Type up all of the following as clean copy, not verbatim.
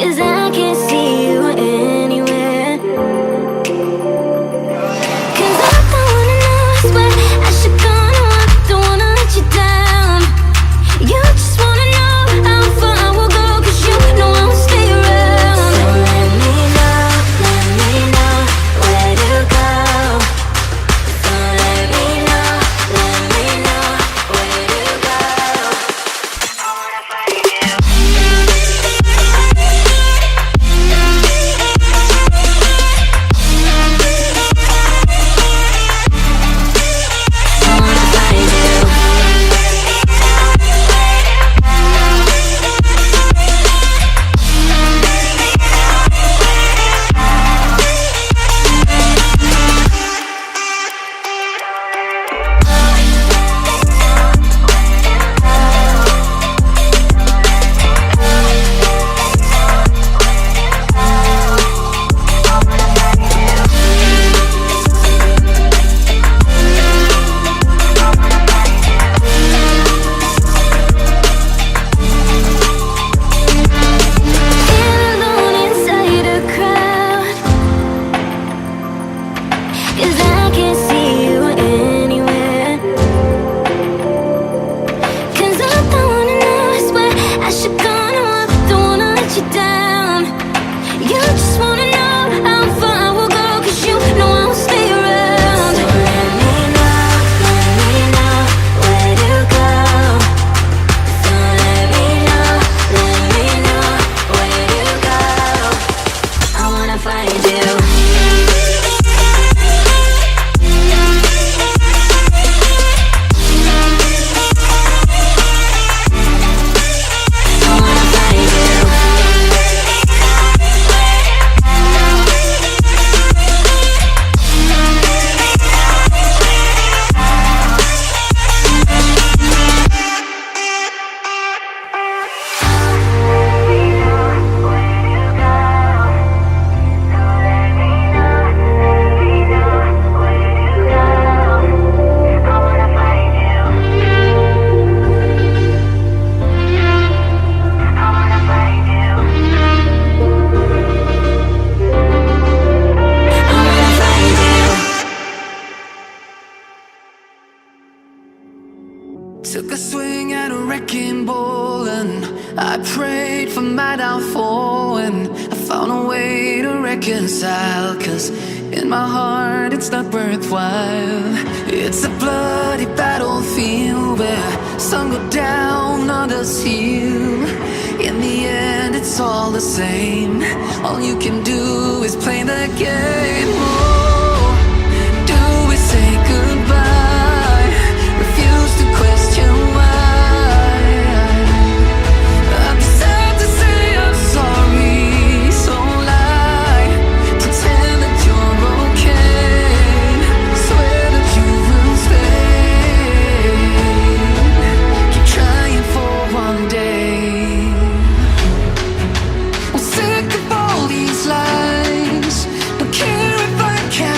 Cause I can't see you anywhere. Cause I don't wanna know, I swear I should go, no, I don't wanna let you down. You just wanna know how far I will go, cause you know I won't stay around. So let me know where to go. So let me know where to go. I wanna find you. Took a swing at a wrecking ball and I prayed for my downfall, and I found a way to reconcile, cause in my heart it's not worthwhile. It's a bloody battlefield where some go down, others heal. In the end it's all the same. All you can do is play the game. Oh, do we say goodbye? Refuse to question why. I'm sad to say I'm sorry, so lie. Pretend that you're okay. Swear that you will stay. Keep trying for one day. I'm sick of all these lies. Don't care if I can't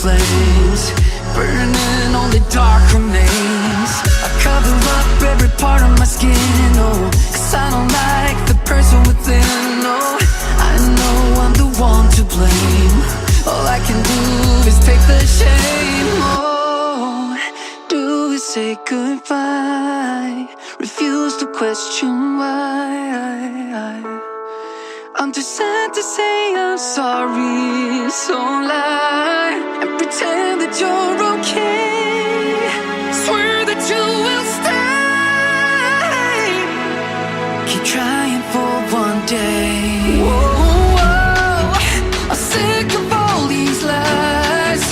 flames, burning only dark remains. I cover up every part of my skin, oh, 'cause I don't like the person within, oh. I know I'm the one to blame. All I can do is take the shame, oh. Do we say goodbye? Refuse to question why. I'm too sad to say I'm sorry, so lie and pretend that you're okay. Swear that you will stay. Keep trying for one day. Whoa, whoa. I'm sick of all these lies.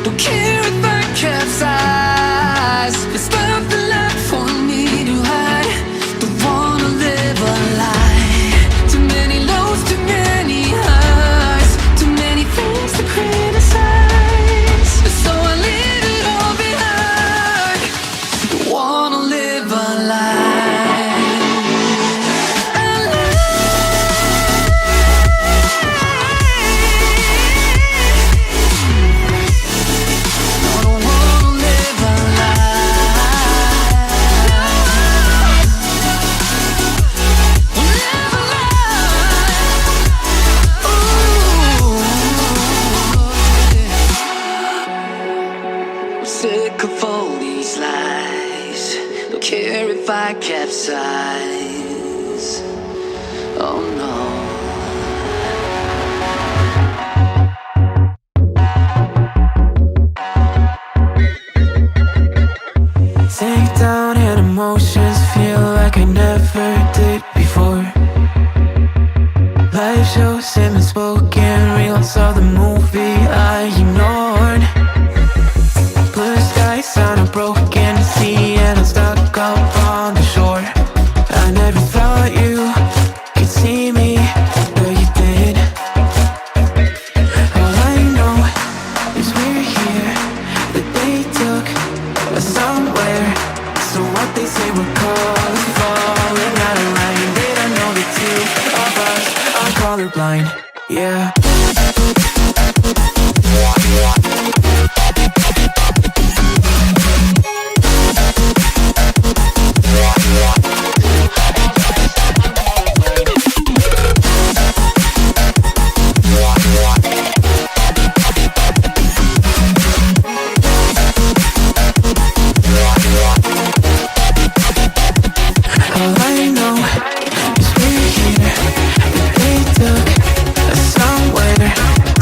Don't care if I capsize. There's nothing left for me to hide. Don't wanna live a lie. Too many lows, too many highs, too many things to criticize. So I leave it all behind. Don't wanna live a lie. Sick of all these lies. Don't care if I capsize. Oh no. Sink down and emotions feel like I never did before. Live shows and unspoken reels of the movie I ignored. Blue skies on a broken sea and I'm stuck up on the shore. I never thought you could see me, but you did. All I know is we're here, that they took us somewhere. So what they say we're calling, falling out of line. They don't know the two of us are colorblind, yeah. All I know is we're here, that they took us somewhere.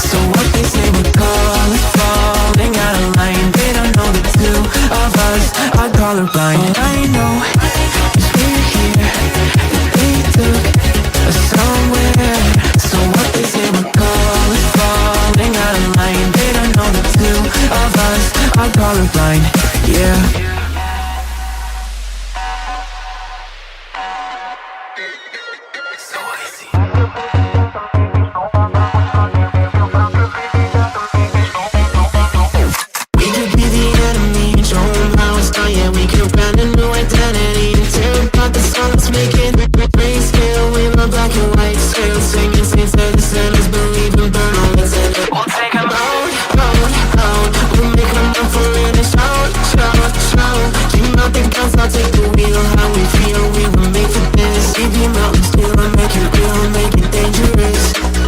So what they say we're calling, falling out of line. They don't know the two of us are colorblind. All I know is we're here, that they took us somewhere. So what they say we're calling, falling out of line. They don't know the two of us are colorblind, yeah. So easy. We could be the enemy and show them how it's done. Yeah, we could brand a new identity and tear apart the song that's making grayscale. We love black and white scale, singing saints and the sinners believe in burn all that's in it. We'll take them out, out, out. We'll make them up for it and shout, shout, shout. Keep nothing else, I'll take the wheel. How we feel, we were made for this. We be mountain still and make it real, make it dangerous.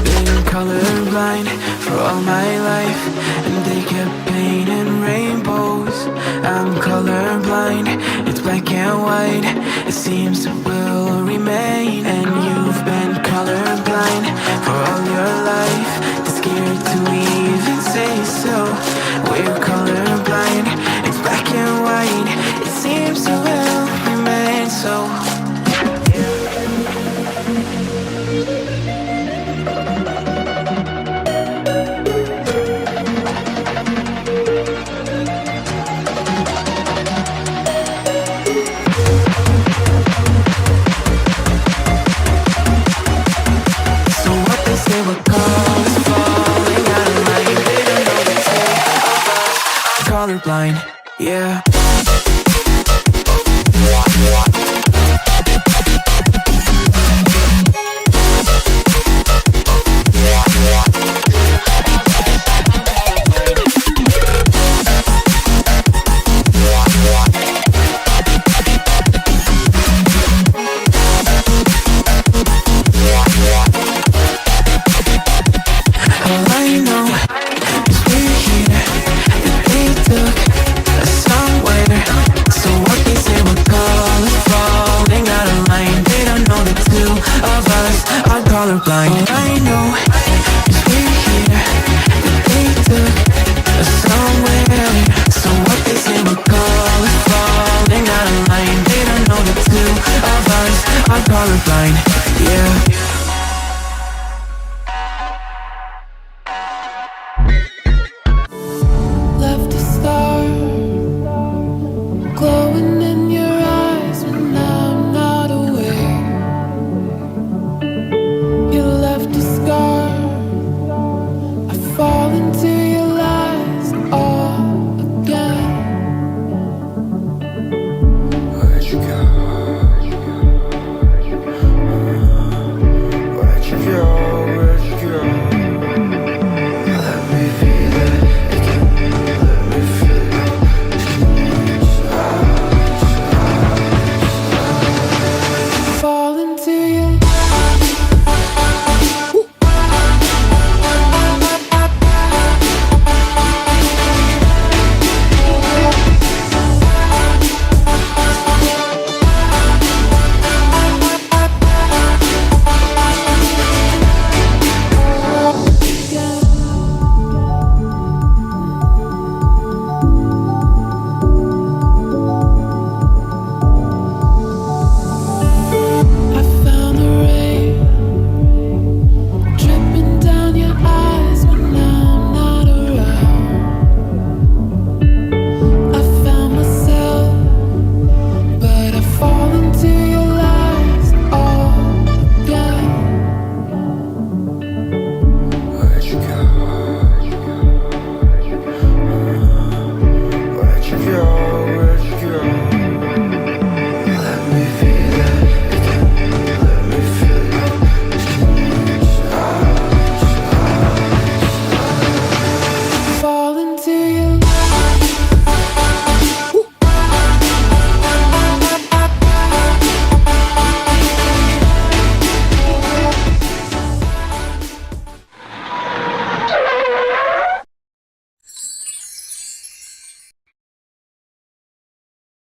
Been colorblind for all my life, and they kept painting rainbows. I'm colorblind, it's black and white. It seems it will remain. And you've been colorblind for all your life, too scared to even say so. We're colorblind, it's black and white. It seems it will remain so. So what they say we're calling, falling out of line. They don't know the two of us are colorblind, yeah. colorblind.